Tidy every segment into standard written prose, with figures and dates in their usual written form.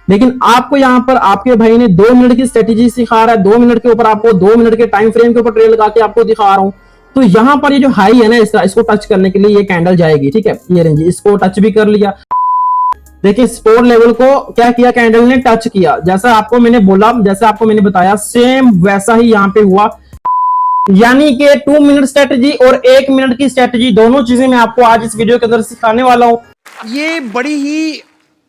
लेकिन आपको यहाँ पर आपके भाई ने 2 मिनट की स्ट्रेटेजी सिखा रहा है, 2 मिनट के ऊपर आपको 2 मिनट के टाइम फ्रेम के ऊपर ट्रेड लगा के आपको दिखा रहा हूँ। तो यहाँ पर ये जो हाई है ना इसका, इसको टच करने के लिए ये कैंडल जाएगी, ठीक है। ये रेंज इसको टच भी कर लिया। देखिए सपोर्ट लेवल को क्या किया, कैंडल ने टच किया, जैसा आपको मैंने बोला, जैसा आपको मैंने बताया, सेम वैसा ही यहाँ पे हुआ। यानी कि 2 मिनट स्ट्रेटजी और 1 मिनट की स्ट्रेटजी, दोनों चीजें मैं आपको आज इस वीडियो के अंदर सिखाने वाला हूं। ये बड़ी ही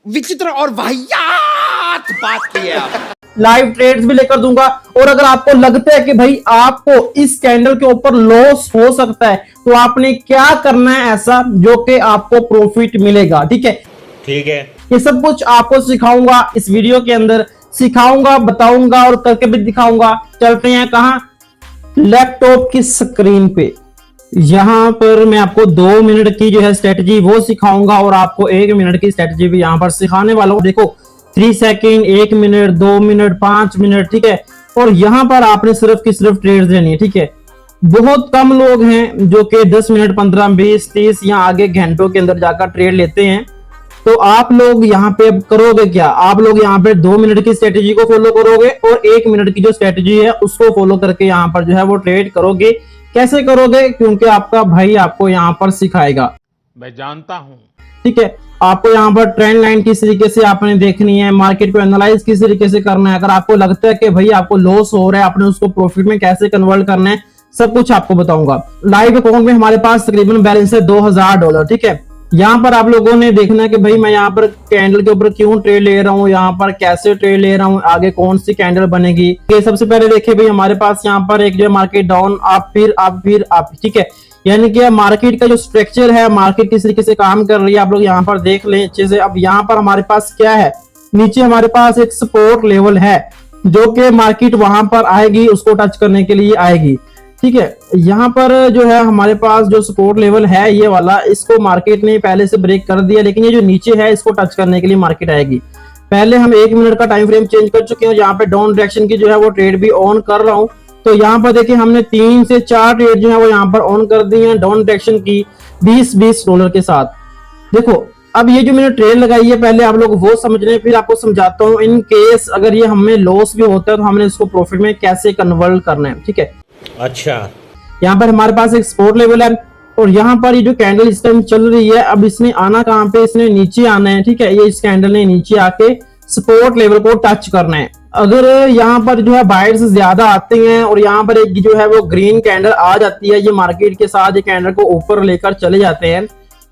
विचित्र और वाहियात बात की है आप। लाइव ट्रेड्स भी लेकर दूंगा, और अगर आपको लगता है कि भाई आपको इस कैंडल के ऊपर लॉस हो सकता है, तो आपने क्या करना है ऐसा जो कि आपको प्रॉफिट मिलेगा, ठीक है। ठीक है, ये सब कुछ आपको सिखाऊंगा इस वीडियो के अंदर, सिखाऊंगा, बताऊंगा और करके भी दिखाऊंगा। चलते हैं कहां, लैपटॉप की स्क्रीन पे। यहां पर मैं आपको 2 मिनट की जो है स्ट्रेटजी वो सिखाऊंगा, और आपको 1 मिनट की स्ट्रेटजी भी यहां पर सिखाने वाला हूं। देखो 3 सेकंड, 1 मिनट, 2 मिनट, 5 मिनट, ठीक है। और यहां पर आपने सिर्फ की सिर्फ ट्रेड लेनी है, ठीक है। बहुत कम लोग हैं जो कि 10 मिनट, 15, 20, 30 या आगे घंटों के अंदर जाकर ट्रेड लेते हैं। तो आप लोग यहाँ पे करोगे क्या, आप लोग यहाँ पे 2 मिनट की स्ट्रेटेजी को फॉलो करोगे, और 1 मिनट की जो स्ट्रेटेजी है उसको फॉलो करके यहाँ पर जो है वो ट्रेड करोगे। कैसे करोगे, क्योंकि आपका भाई आपको यहाँ पर सिखाएगा, मैं जानता हूं। ठीक है। आपको यहाँ पर ट्रेंड लाइन किस तरीके से आपने देखनी है, मार्केट को एनालाइज किस तरीके से करना है। अगर आपको लगता है कि भाई आपको लॉस हो रहा है, आपने उसको प्रॉफिट में कैसे कन्वर्ट करना है, सब कुछ आपको बताऊंगा। लाइव अकाउंट में हमारे पास तकरीबन बैलेंस है $2000, ठीक है। यहाँ पर आप लोगों ने देखना है कि भाई मैं यहाँ पर कैंडल के ऊपर क्यों ट्रेड ले रहा हूँ, यहाँ पर कैसे ट्रेड ले रहा हूँ, आगे कौन सी कैंडल बनेगी। ये सबसे पहले देखिए भाई हमारे पास यहाँ पर एक जो है मार्केट डाउन, आप फिर आप फिर आप, ठीक है। यानी कि मार्केट का जो स्ट्रक्चर है, मार्केट किस तरीके से काम कर रही है, आप लोग यहाँ पर देख लें अच्छे से। अब यहाँ पर हमारे पास क्या है, नीचे हमारे पास एक सपोर्ट लेवल है, जो कि मार्केट वहां पर आएगी, उसको टच करने के लिए आएगी, ठीक है। यहाँ पर जो है हमारे पास जो सपोर्ट लेवल है ये वाला, इसको मार्केट ने पहले से ब्रेक कर दिया, लेकिन ये जो नीचे है इसको टच करने के लिए मार्केट आएगी। पहले हम 1 मिनट का टाइम फ्रेम चेंज कर चुके हैं, यहाँ पे डाउन डायरेक्शन की जो है वो ट्रेड भी ऑन कर रहा हूँ। तो यहाँ पर देखिए हमने 3 से 4 ट्रेड जो है वो यहाँ पर ऑन कर दी है डाउन डायरेक्शन की, $20 के साथ। देखो अब ये जो मैंने ट्रेड लगाई है, पहले आप लोग वो समझ रहे हैं, फिर आपको समझाता हूँ इन केस अगर ये हमें लॉस भी होता है तो हमने इसको प्रॉफिट में कैसे कन्वर्ट करना है, ठीक है। अच्छा, यहाँ पर हमारे पास एक सपोर्ट लेवल है, और यहाँ पर ये जो कैंडल इस टाइम चल रही है, अब इसने आना कहाँ पे, इसने नीचे आना है, ठीक है। ये इस कैंडल ने नीचे आके सपोर्ट लेवल को टच करना है। अगर यहाँ पर जो है बायर्स ज्यादा आते हैं और यहाँ पर एक जो है वो ग्रीन कैंडल आ जाती है, ये मार्केट के साथ ये कैंडल को ऊपर लेकर चले जाते हैं,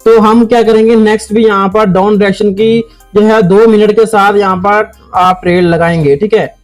तो हम क्या करेंगे, नेक्स्ट भी यहाँ पर डाउन डायरेक्शन की जो है 2 मिनट के साथ यहाँ पर आप ट्रेड लगाएंगे, ठीक है।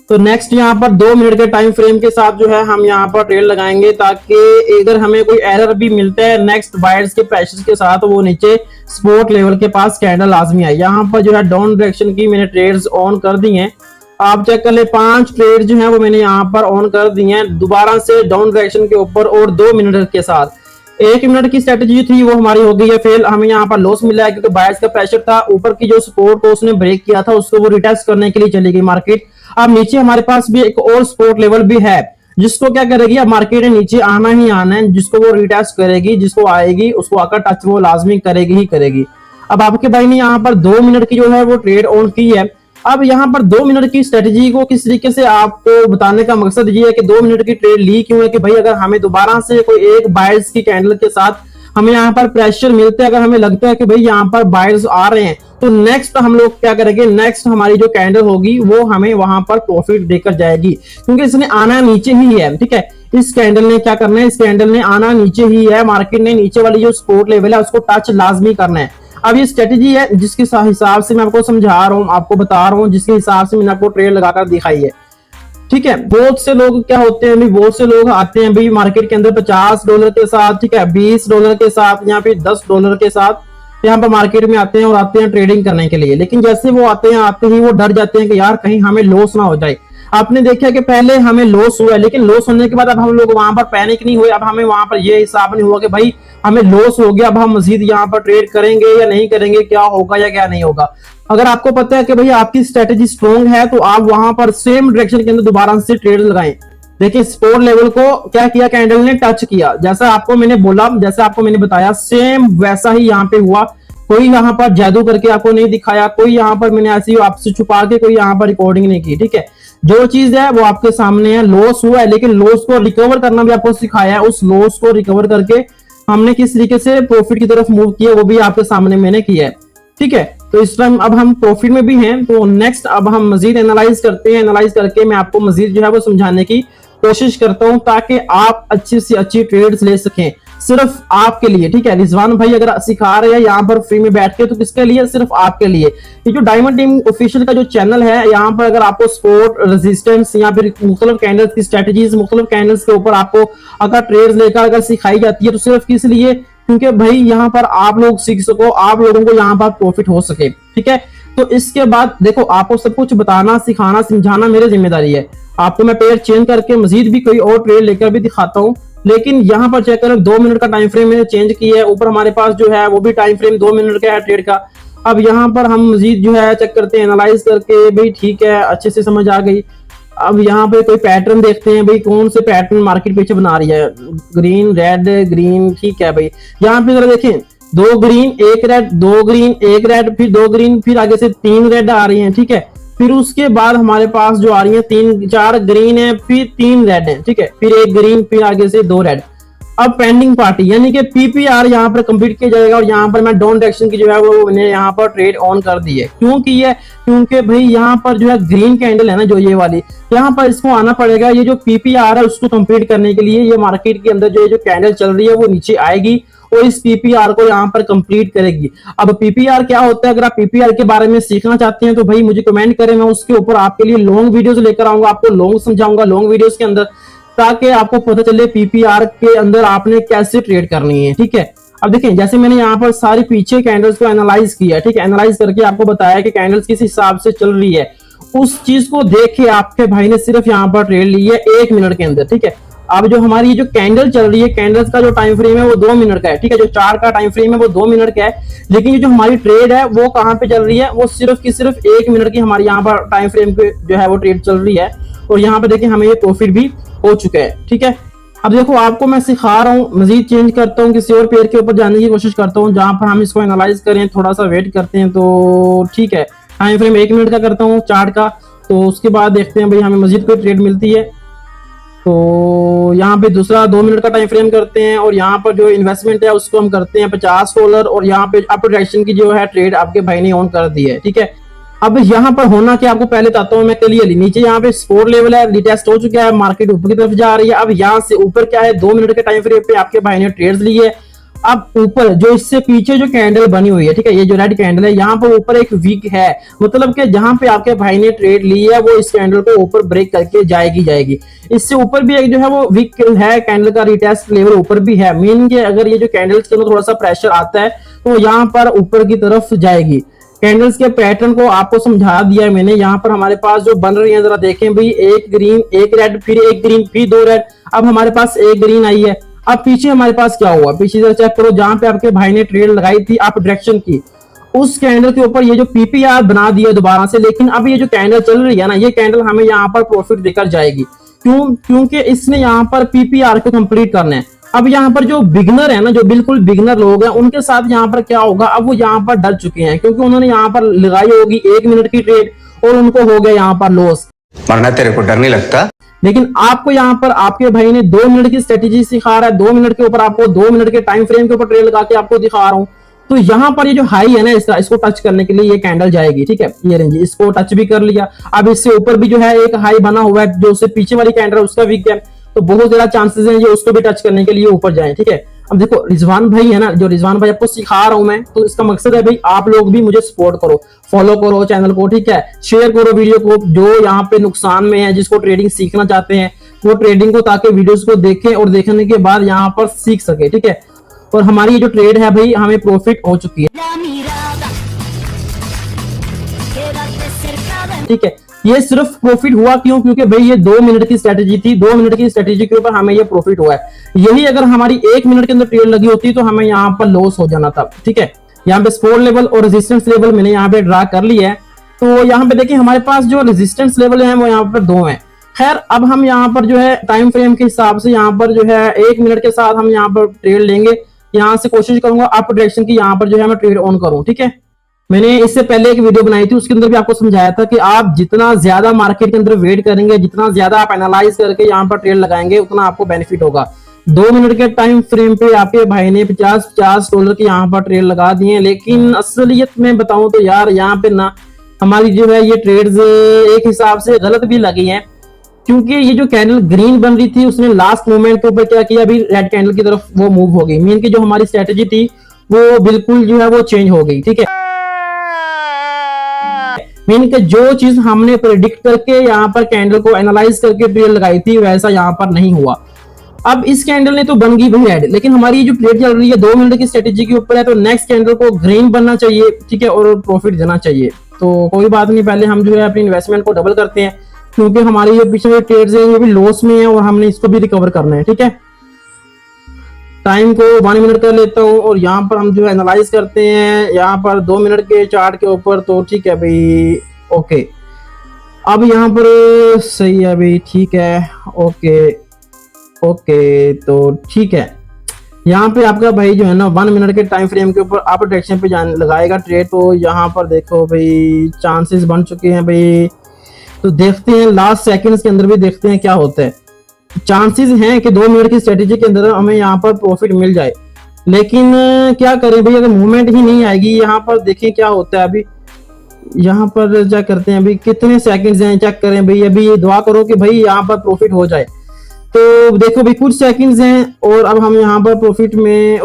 तो नेक्स्ट यहाँ पर 2 मिनट के टाइम फ्रेम के साथ जो है हम यहाँ पर ट्रेड लगाएंगे, ताकि अगर हमें कोई एरर भी मिलता है नेक्स्ट बायर्स के प्रेशर के साथ, वो नीचे सपोर्ट लेवल के पास कैंडल लाजमी है। यहाँ पर जो है डाउन डायरेक्शन की मैंने ट्रेड्स ऑन कर दी हैं, आप चेक कर ले, 5 ट्रेड जो है वो मैंने यहाँ पर ऑन कर दी हैं दोबारा से डाउन डायरेक्शन के ऊपर, और 2 मिनट के साथ। 1 मिनट की स्ट्रेटेजी थी वो हमारी हो गई है फेल, हमें यहाँ पर लॉस मिला है, क्योंकि बायर्स का प्रेशर था, ऊपर की जो सपोर्ट को उसने ब्रेक किया था, उसको वो रिटेस्ट करने के लिए चली गई मार्केट। अब नीचे हमारे पास भी एक और सपोर्ट लेवल भी है, जिसको क्या करेगी, अब मार्केट ने नीचे आना ही आना है, जिसको वो रिटेस्ट करेगी, जिसको आएगी उसको आकर टच वो लाजमी करेगी ही करेगी। अब आपके भाई ने यहाँ पर 2 मिनट की जो है वो ट्रेड ऑन की है। अब यहाँ पर 2 मिनट की स्ट्रेटेजी को किस तरीके से आपको बताने का मकसद ये है कि 2 मिनट की ट्रेड ली क्यों है, कि भाई अगर हमें दोबारा से कोई एक बायर्स की कैंडल के साथ हमें यहाँ पर प्रेशर मिलता है, अगर हमें लगता है कि भाई यहाँ पर बायर्स आ रहे हैं, तो नेक्स्ट हम लोग क्या करेंगे, नेक्स्ट हमारी जो कैंडल होगी वो हमें वहां पर प्रॉफिट देकर जाएगी, क्योंकि इसने आना नीचे ही है, ठीक है। इस कैंडल ने क्या करना है, इस कैंडल ने आना नीचे ही है, मार्केट ने नीचे वाली जो सपोर्ट लेवल है उसको टच लाजमी करना है। अब ये स्ट्रेटेजी है जिसके हिसाब से मैं आपको समझा रहा हूँ, आपको बता रहा हूँ, जिसके हिसाब से मैंने आपको ट्रेड लगाकर दिखाई है, ठीक है। बहुत से लोग क्या होते हैं, बहुत से लोग आते हैं भाई मार्केट के अंदर $50 के साथ, ठीक है, $20 के साथ, यहाँ पे $10 के साथ यहाँ पर मार्केट में आते हैं, और आते हैं ट्रेडिंग करने के लिए। लेकिन जैसे वो आते ही वो डर जाते हैं कि यार कहीं हमें लॉस ना हो जाए। आपने देखा कि पहले हमें लॉस हुआ, लेकिन लॉस होने के बाद अब हम लोग वहां पर पैनिक नहीं हुए, अब हमें वहां पर ये हिसाब नहीं हुआ कि भाई हमें लॉस हो गया, अब हम मजीद यहाँ पर ट्रेड करेंगे या नहीं करेंगे, क्या होगा या क्या नहीं होगा। अगर आपको पता है कि भाई आपकी स्ट्रेटेजी स्ट्रॉन्ग है, तो आप वहां पर सेम डायरेक्शन के अंदर दोबारा से ट्रेड लगाएं। देखिए सपोर्ट लेवल को क्या किया, कैंडल ने टच किया, जैसा आपको मैंने बोला, जैसा आपको मैंने बताया, सेम वैसा ही यहाँ पे हुआ। कोई यहाँ पर जादू करके आपको नहीं दिखाया, कोई यहाँ पर मैंने ऐसी आपसे छुपा के कोई यहाँ पर रिकॉर्डिंग नहीं की, ठीक है। जो चीज है वो आपके सामने है, लॉस हुआ है लेकिन लॉस को रिकवर करना भी आपको सिखाया है। उस लॉस को रिकवर करके हमने किस तरीके से प्रॉफिट की तरफ मूव किया वो भी आपके सामने मैंने किया है, ठीक है। तो इस टाइम अब हम प्रॉफिट में भी हैं, तो नेक्स्ट अब हम मजीद एनालाइज करते हैं। एनालाइज करके मैं आपको मजीद जो है वो समझाने की कोशिश करता हूं ताकि आप अच्छी से अच्छी ट्रेड्स ले सकें, सिर्फ आपके लिए, ठीक है। रिजवान भाई अगर सिखा रहे हैं यहाँ पर फ्री में बैठ के, तो किसके लिए? सिर्फ आपके लिए। ये जो डायमंड टीम ऑफिशियल का जो चैनल है, यहाँ पर अगर आपको सपोर्ट, रेजिस्टेंस या फिर मुख्तलिफ कैंडल्स की स्ट्रेटजीज, मुख्तलिफ कैंडल्स के ऊपर आपको अगर ट्रेड्स लेकर अगर सिखाई जाती है, तो सिर्फ किस लिए? क्योंकि भाई यहाँ पर आप लोग सीख सको, आप लोगों को यहाँ पर प्रॉफिट हो सके, ठीक है। तो इसके बाद देखो, आपको सब कुछ बताना, सिखाना, समझाना मेरी जिम्मेदारी है। आपको मैं पेयर चेंज करके मजीद भी कोई और ट्रेड लेकर भी दिखाता हूँ, लेकिन यहाँ पर चेक करें 2 मिनट का टाइम फ्रेम मैंने चेंज किया है। ऊपर हमारे पास जो है वो भी टाइम फ्रेम 2 मिनट का है ट्रेड का। अब यहाँ पर हम मजीद जो है चेक करते हैं, एनालाइज करके, भाई ठीक है, अच्छे से समझ आ गई। अब यहाँ पे कोई पैटर्न देखते हैं, भाई कौन से पैटर्न मार्केट पीछे बना रही है, ग्रीन, रेड, ग्रीन, ठीक है भाई। यहाँ पे जरा देखें, 2 ग्रीन 1 रेड, 2 ग्रीन 1 रेड, फिर 2 ग्रीन, फिर आगे से 3 रेड आ रही हैं, ठीक है। फिर उसके बाद हमारे पास जो आ रही है 4 ग्रीन है, फिर 3 रेड है, ठीक है, फिर 1 ग्रीन, फिर आगे से 2 रेड। अब पेंडिंग पार्टी यानी कि पीपीआर यहाँ पर कंप्लीट किया जाएगा, और यहाँ पर मैं डाउन डायरेक्शन की जो है वो मैंने यहाँ पर ट्रेड ऑन कर दी है। क्यों की है? क्योंकि भाई यहाँ पर जो है ग्रीन कैंडल है ना, जो ये वाली, यहाँ पर इसको आना पड़ेगा। ये जो पीपीआर है उसको कंप्लीट करने के लिए ये मार्केट के अंदर जो कैंडल चल रही है वो नीचे आएगी और इस पीपीआर को यहाँ पर कंप्लीट करेगी। अब पीपीआर क्या होता है? अगर आप पीपीआर के बारे में सीखना चाहते हैं तो भाई मुझे कमेंट करें, मैं उसके ऊपर आपके लिए लॉन्ग वीडियोस लेकर आऊंगा, आपको लॉन्ग समझाऊंगा लॉन्ग वीडियोस के अंदर, ताकि आपको पता चले पीपीआर के अंदर आपने कैसे ट्रेड करनी है, ठीक है। अब देखें, जैसे मैंने यहाँ पर सारी पीछे कैंडल्स को एनालाइज किया, ठीक है, एनालाइज करके आपको बताया कि कैंडल्स किस हिसाब से चल रही है, उस चीज को देख के आपके भाई ने सिर्फ यहाँ पर ट्रेड ली है 1 मिनट के अंदर, ठीक है। अब जो हमारी जो कैंडल चल रही है, कैंडल्स का जो टाइम फ्रेम है वो 2 मिनट का है, ठीक है। जो चार्ट का टाइम फ्रेम है वो 2 मिनट का है, लेकिन ये जो हमारी ट्रेड है वो कहाँ पे चल रही है? वो सिर्फ की सिर्फ 1 मिनट की हमारी यहाँ पर टाइम फ्रेम पे जो है वो ट्रेड चल रही है, और यहाँ पे देखिए हमें ये प्रॉफिट भी हो चुका है, ठीक है। अब देखो, आपको मैं सिखा रहा हूँ, मजीद चेंज करता हूँ, किसी और पेयर के ऊपर जाने की कोशिश करता हूँ जहां पर हम इसको एनालाइज करें, थोड़ा सा वेट करते हैं, तो ठीक है। टाइम फ्रेम 1 मिनट का करता हूँ चार्ट का, तो उसके बाद देखते हैं भाई हमें मजीद कोई ट्रेड मिलती है। तो यहाँ पे दूसरा 2 मिनट का टाइम फ्रेम करते हैं, और यहाँ पर जो इन्वेस्टमेंट है उसको हम करते हैं $50, और यहाँ पे अप डायरेक्शन की जो है ट्रेड आपके भाई ने ऑन कर दी है, ठीक है। अब यहाँ पर होना क्या, आपको पहले बताता हूँ मैं क्लियरली। नीचे यहाँ पे सपोर्ट लेवल है, रिटेस्ट हो चुका है, मार्केट ऊपर की तरफ जा रही है। अब यहाँ से ऊपर क्या है, 2 मिनट के टाइम फ्रेम पे आपके भाई ने ट्रेड्स ली है। अब ऊपर जो इससे पीछे जो कैंडल बनी हुई है, ठीक है, ये जो रेड कैंडल है, यहाँ पर ऊपर एक वीक है, मतलब कि जहां पे आपके भाई ने ट्रेड ली है वो इस कैंडल को ऊपर ब्रेक करके जाएगी। इससे ऊपर भी एक जो है वो वीक है कैंडल का, रिटेस्ट लेवल ऊपर भी है, मीन के अगर ये जो कैंडल्स के अंदर थोड़ा सा प्रेशर आता है तो यहाँ पर ऊपर की तरफ जाएगी। कैंडल्स के पैटर्न को आपको समझा दिया है मैंने। यहाँ पर हमारे पास जो बन रही है, जरा देखें भाई, 1 ग्रीन 1 रेड, फिर 1 ग्रीन, फिर 2 रेड, अब हमारे पास 1 ग्रीन आई है। अब पीछे हमारे पास क्या हुआ, पीछे जरा चेक करो, जहां पे आपके भाई ने ट्रेड लगाई थी अप डायरेक्शन की, उस कैंडल के ऊपर ये जो पीपीआर बना दिया दोबारा से। लेकिन अब ये जो कैंडल चल रही है ना, ये कैंडल हमें यहाँ पर प्रॉफिट देकर जाएगी। क्यों? क्योंकि इसने यहाँ पर पीपीआर को कंप्लीट करना है। अब यहाँ पर जो बिगनर है ना, जो बिल्कुल बिगनर लोग हैं, उनके साथ यहाँ पर क्या होगा, अब वो यहाँ पर डर चुके हैं, क्योंकि उन्होंने यहाँ पर लगाई होगी 1 मिनट की ट्रेड और उनको हो गया यहाँ पर लॉस। मरना तेरे को डर नहीं लगता? लेकिन आपको यहाँ पर आपके भाई ने 2 मिनट की स्ट्रेटेजी सिखा रहा है, 2 मिनट के ऊपर आपको 2 मिनट के टाइम फ्रेम के ऊपर ट्रेड लगा के आपको दिखा रहा हूँ। तो यहाँ पर ये जो हाई है ना, इसको टच करने के लिए ये कैंडल जाएगी, ठीक है, ये रेंज, इसको टच भी कर लिया। अब इससे ऊपर भी जो है एक हाई बना हुआ है, जो उससे पीछे वाली कैंडल उसका वीक है, तो बहुत ज्यादा चांसेस हैं ये उसको भी टच करने के लिए ऊपर जाए, ठीक है। अब देखो, रिजवान भाई है ना, जो रिजवान भाई आपको सिखा रहा हूं मैं, तो इसका मकसद है भाई आप लोग भी मुझे सपोर्ट करो, फॉलो करो चैनल को, ठीक है, शेयर करो वीडियो को, जो यहाँ पे नुकसान में है, जिसको ट्रेडिंग सीखना चाहते हैं वो ट्रेडिंग को, ताकि वीडियोस को देखें और देखने के बाद यहाँ पर सीख सके, ठीक है। और हमारी ये जो ट्रेड है भाई, हमें प्रॉफिट हो चुकी है, ठीक है। ये सिर्फ प्रॉफिट हुआ क्यों? क्योंकि भाई ये 2 मिनट की स्ट्रेटेजी थी, 2 मिनट की स्ट्रेटेजी के ऊपर हमें ये प्रॉफिट हुआ है। यही अगर हमारी 1 मिनट के अंदर ट्रेड लगी होती तो हमें यहाँ पर लॉस हो जाना था, ठीक है। यहाँ पे सपोर्ट लेवल और रेजिस्टेंस लेवल मैंने यहाँ पे ड्रा कर लिया है। तो यहाँ पे देखिए हमारे पास जो रेजिस्टेंस लेवल है वो यहाँ पर 2 है। खैर, अब हम यहाँ पर जो है टाइम फ्रेम के हिसाब से यहाँ पर जो है 1 मिनट के साथ हम यहाँ पर ट्रेड लेंगे, यहाँ से कोशिश करूंगा अप डायरेक्शन की यहाँ पर जो है मैं ट्रेड ऑन करूं। ठीक है, मैंने इससे पहले एक वीडियो बनाई थी, उसके अंदर भी आपको समझाया था कि आप जितना ज्यादा मार्केट के अंदर वेट करेंगे, जितना ज्यादा आप एनालाइज करके यहाँ पर ट्रेड लगाएंगे, उतना आपको बेनिफिट होगा। 2 मिनट के टाइम फ्रेम पे आपके भाई ने $50 की यहाँ पर ट्रेड लगा दिए, लेकिन असलियत में बताऊं तो यार यहाँ पे ना हमारी जो है ये ट्रेड्स एक हिसाब से गलत भी लगी हैं, क्योंकि ये जो कैंडल ग्रीन बन रही थी उसने लास्ट मोमेंट के ऊपर क्या किया, अभी रेड कैंडल की तरफ वो मूव हो गई। मीन की जो हमारी स्ट्रेटेजी थी वो बिल्कुल जो है वो चेंज हो गई। ठीक है, मीन के जो चीज हमने प्रेडिक्ट करके यहाँ पर कैंडल को एनालाइज करके ट्रेड लगाई थी वैसा यहाँ पर नहीं हुआ। अब इस कैंडल ने तो बन गई भाई रेड, लेकिन हमारी जो ट्रेड चल रही है 2 मिनट की स्ट्रेटेजी के ऊपर है, तो नेक्स्ट कैंडल को ग्रीन बनना चाहिए। ठीक है, और प्रॉफिट देना चाहिए। तो कोई बात नहीं, पहले हम जो है अपनी इन्वेस्टमेंट को डबल करते हैं, क्योंकि हमारी जो पिछले ट्रेड्स है ये भी लॉस में है और हमने इसको भी रिकवर करना है। ठीक है, टाइम को 1 मिनट कर लेता हूँ और यहाँ पर हम जो है एनालाइज करते हैं यहाँ पर 2 मिनट के चार्ट के ऊपर। तो ठीक है भाई, ओके, अब यहाँ पर सही है भाई, ठीक है, ओके ओके, तो ठीक है, यहाँ पे आपका भाई जो है ना 1 मिनट के टाइम फ्रेम के ऊपर अप डायरेक्शन पे लगाएगा ट्रेड। तो यहाँ पर देखो भाई चांसेस बन चुके हैं भाई, तो देखते हैं लास्ट सेकंड्स के अंदर भी देखते हैं क्या होता है। चांसेस हैं कि 2 मिनट की स्ट्रेटेजी के अंदर हमें यहाँ पर प्रॉफिट मिल जाए, लेकिन क्या करें भाई, अगर मूवमेंट ही नहीं आएगी यहाँ पर, देखें क्या होता है। अभी यहाँ पर चेक करते हैं अभी कितने सेकंड्स हैं, चेक करें भाई। अभी ये दुआ करो कि भाई यहाँ पर प्रॉफिट हो जाए। तो देखो भाई कुछ सेकंड्स हैं और अब हम यहाँ पर प्रॉफिट में ये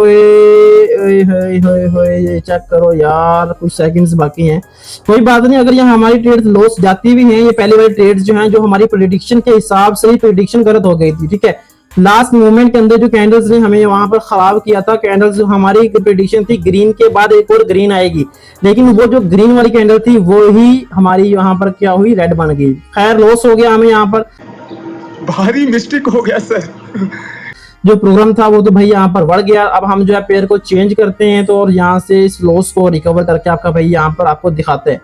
चेक करो यार, कुछ सेकंड्स बाकी हैं। कोई बात नहीं, अगर यहाँ हमारी ट्रेड लॉस जाती भी हैं, ये पहले वाली ट्रेड्स जो हैं जो हमारी प्रेडिक्शन के हिसाब से ही प्रेडिक्शन गलत हो गई थी। ठीक है, लास्ट मोमेंट के अंदर जो कैंडल्स ने हमें वहां पर खराब किया था, कैंडल्स हमारी प्रेडिक्शन थी ग्रीन के बाद एक और ग्रीन आएगी, लेकिन वो जो ग्रीन वाली कैंडल थी वो ही हमारी यहाँ पर क्या हुई, रेड बन गई। खैर लॉस हो गया हमें यहाँ पर, भारी मिस्टेक हो गया सर। जो प्रोग्राम था वो तो भाई यहाँ पर बढ़ गया। अब हम जो है पेयर को चेंज करते हैं तो और यहाँ से इस लॉस को रिकवर करके आपका भाई यहाँ पर आपको दिखाते हैं।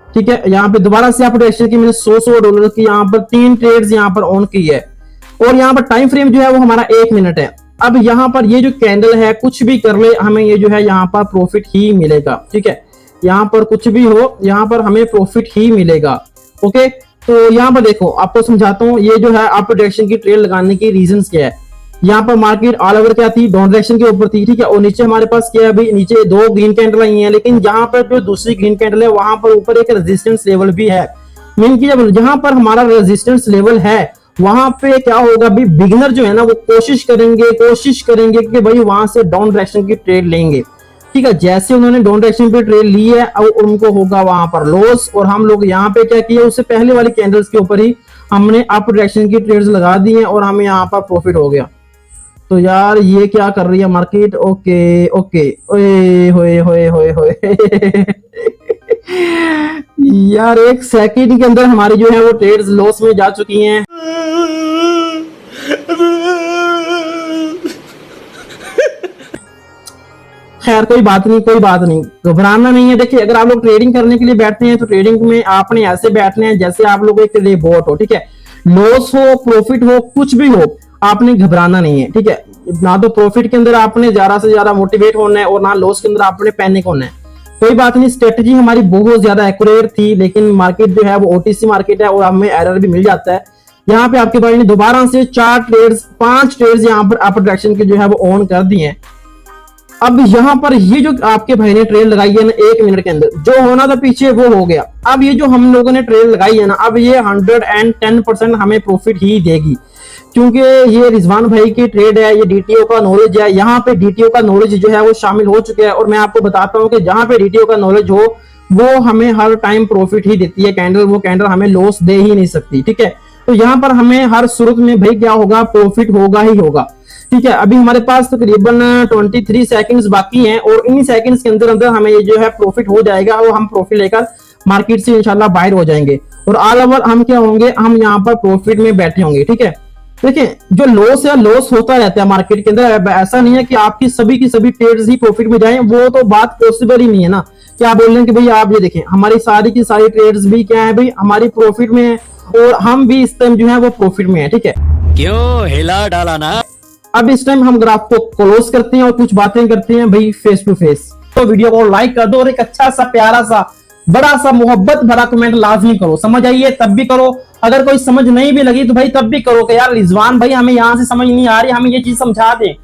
ठीक है, यहाँ पे दोबारा से आप डायरेक्शन की मैंने $100 की यहाँ पर 3 ट्रेड्स यहाँ पर ऑन की है और यहाँ पर टाइम फ्रेम जो है वो हमारा 1 मिनट है। अब यहाँ पर ये जो कैंडल है कुछ भी कर ले हमें ये जो है यहाँ पर प्रॉफिट ही मिलेगा। ठीक है, यहाँ पर कुछ भी हो यहाँ पर हमें प्रॉफिट ही मिलेगा। ओके, तो यहाँ पर देखो आपको समझाता हूँ ये जो है अप डायरेक्शन की ट्रेड लगाने की रीजंस क्या है। यहाँ पर मार्केट ऑल ओवर क्या थी, डाउन डायरेक्शन के ऊपर थी। ठीक है, और नीचे हमारे पास क्या है अभी, नीचे 2 ग्रीन कैंडल आई हैं, लेकिन यहाँ पर जो दूसरी ग्रीन कैंडल है वहां पर ऊपर एक रेजिस्टेंस लेवल भी है। मीन की जब जहां पर हमारा रेजिस्टेंस लेवल है वहां पे क्या होगा भी, बिगिनर जो है ना वो कोशिश करेंगे कि भाई वहां से डाउन डायरेक्शन की ट्रेड लेंगे। ठीक है, जैसे उन्होंने डाउन डायरेक्शन पे ट्रेड ली है और उनको होगा वहां पर लॉस, और हम लोग यहाँ पे क्या किया, उससे पहले वाली कैंडल्स के ऊपर ही हमने अप डायरेक्शन की ट्रेड्स लगा दी हैं और हमें यहाँ पर प्रॉफिट हो गया। तो यार ये क्या कर रही है मार्केट। ओके ओके, ओए होए होए होए होए यार 1 सेकंड के अंदर हमारी जो है वो ट्रेड्स लॉस में जा चुकी हैं। खैर कोई बात नहीं, घबराना नहीं है। देखिए अगर आप लोग ट्रेडिंग करने के लिए बैठते हैं तो ट्रेडिंग में आपने ऐसे बैठना है जैसे आप लोग एक रोबोट हो। ठीक है, लॉस हो प्रॉफिट हो कुछ भी हो आपने घबराना नहीं है। ठीक है, ना तो प्रॉफिट के अंदर आपने ज्यादा से ज्यादा मोटिवेट होना है और ना लॉस के अंदर आपने पैनिक होना है। कोई बात नहीं, स्ट्रेटजी हमारी बहुत ज्यादा एक्यूरेट थी, लेकिन मार्केट जो है वो ओटीसी मार्केट है और हमें एरर भी मिल जाता है। यहाँ पे आपके भाई ने दोबारा से 5 ट्रेड्स यहाँ पर अप डायरेक्शन के जो है वो ऑन कर दिए हैं। अब यहाँ पर ये जो आपके भाई ने ट्रेड लगाई है ना 1 मिनट के अंदर, जो होना था पीछे वो हो गया। अब ये जो हम लोगों ने ट्रेड लगाई है ना, अब ये 110% हमें प्रॉफिट ही देगी, क्योंकि ये रिजवान भाई की ट्रेड है, ये डीटीओ का नॉलेज है। यहाँ पे डीटीओ का नॉलेज जो है वो शामिल हो चुका है और मैं आपको बताता हूँ कि जहाँ पे डीटीओ का नॉलेज हो वो हमें हर टाइम प्रॉफिट ही देती है कैंडल, वो कैंडल हमें लॉस दे ही नहीं सकती। ठीक है, तो यहाँ पर हमें हर सूरत में भाई क्या होगा, प्रॉफिट होगा ही होगा। ठीक है, अभी हमारे पास तकरीबन 23 सेकंड्स बाकी हैं और इन्हीं सेकंड्स के अंदर अंदर हमें ये जो है प्रॉफिट हो जाएगा और हम प्रॉफिट लेकर मार्केट से इंशाल्लाह बाहर हो जाएंगे और ऑल ओवर हम क्या होंगे, हम यहाँ पर प्रॉफिट में बैठे होंगे। ठीक है, देखिए जो लॉस है लॉस होता रहता है मार्केट के अंदर, ऐसा नहीं है कि आपकी सभी की सभी ट्रेड्स ही प्रॉफिट में जाएं, वो तो बात पॉसिबल ही नहीं है ना। क्या बोल रहे हैं कि भाई आप ये देखें हमारी सारी की सारी ट्रेड्स भी क्या है भाई, हमारी प्रॉफिट में है और हम भी इस टाइम जो है वो प्रॉफिट में है। ठीक है, क्यों हिला डाला ना। अब इस टाइम हम ग्राफ को क्लोज करते हैं और कुछ बातें करते हैं भाई फेस टू फेस। तो वीडियो को लाइक कर दो और एक अच्छा सा प्यारा सा बड़ा सा मोहब्बत भरा कमेंट लाजमी करो। समझ आइए तब भी करो, अगर कोई समझ नहीं भी लगी तो भाई तब भी करो कि यार रिजवान भाई हमें यहाँ से समझ नहीं आ रही, हमें ये चीज समझा दे।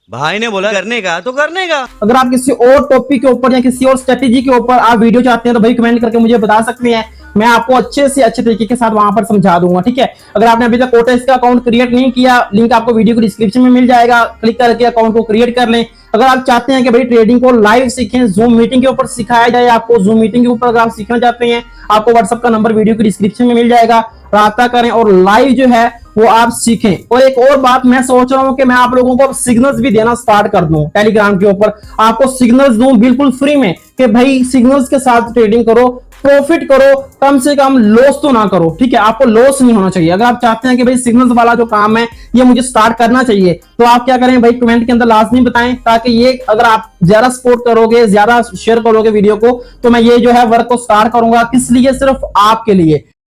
भाई ने बोला करने का तो करने का। अगर आप किसी और टॉपिक के ऊपर या किसी और स्ट्रेटेजी के ऊपर आप वीडियो चाहते हैं तो भाई कमेंट करके मुझे बता सकते हैं, मैं आपको अच्छे से अच्छे तरीके के साथ वहां पर समझा दूंगा। ठीक है, अगर आपने अभी तक कोटेक्स का अकाउंट क्रिएट नहीं किया, लिंक आपको वीडियो को डिस्क्रिप्शन में मिल जाएगा, क्लिक करके अकाउंट को क्रिएट कर लें। अगर आप चाहते हैं कि भाई ट्रेडिंग को लाइव सीखें, जूम मीटिंग के ऊपर सिखाया जाए आपको, जूम मीटिंग के ऊपर अगर आप सीखना चाहते हैं, आपको व्हाट्सएप का नंबर वीडियो की डिस्क्रिप्शन में मिल जाएगा, राब्ता करें और लाइव जो है वो आप सीखें। और एक और बात मैं सोच रहा हूं कि मैं आप लोगों को सिग्नल्स भी देना स्टार्ट कर दूं, टेलीग्राम के ऊपर आपको सिग्नल्स दूं बिल्कुल फ्री में कि भाई सिग्नल्स के साथ ट्रेडिंग करो, प्रॉफिट करो, कम से कम लॉस तो ना करो। ठीक है, आपको लॉस नहीं होना चाहिए। अगर आप चाहते हैं कि भाई सिग्नल्स वाला जो काम है ये मुझे स्टार्ट करना चाहिए तो आप क्या करें भाई कमेंट के अंदर लाजमी बताएं, ताकि ये अगर आप ज्यादा सपोर्ट करोगे, ज्यादा शेयर करोगे वीडियो को, तो मैं ये जो है वर्क को स्टार्ट करूंगा। किस लिए? सिर्फ आपके लिए।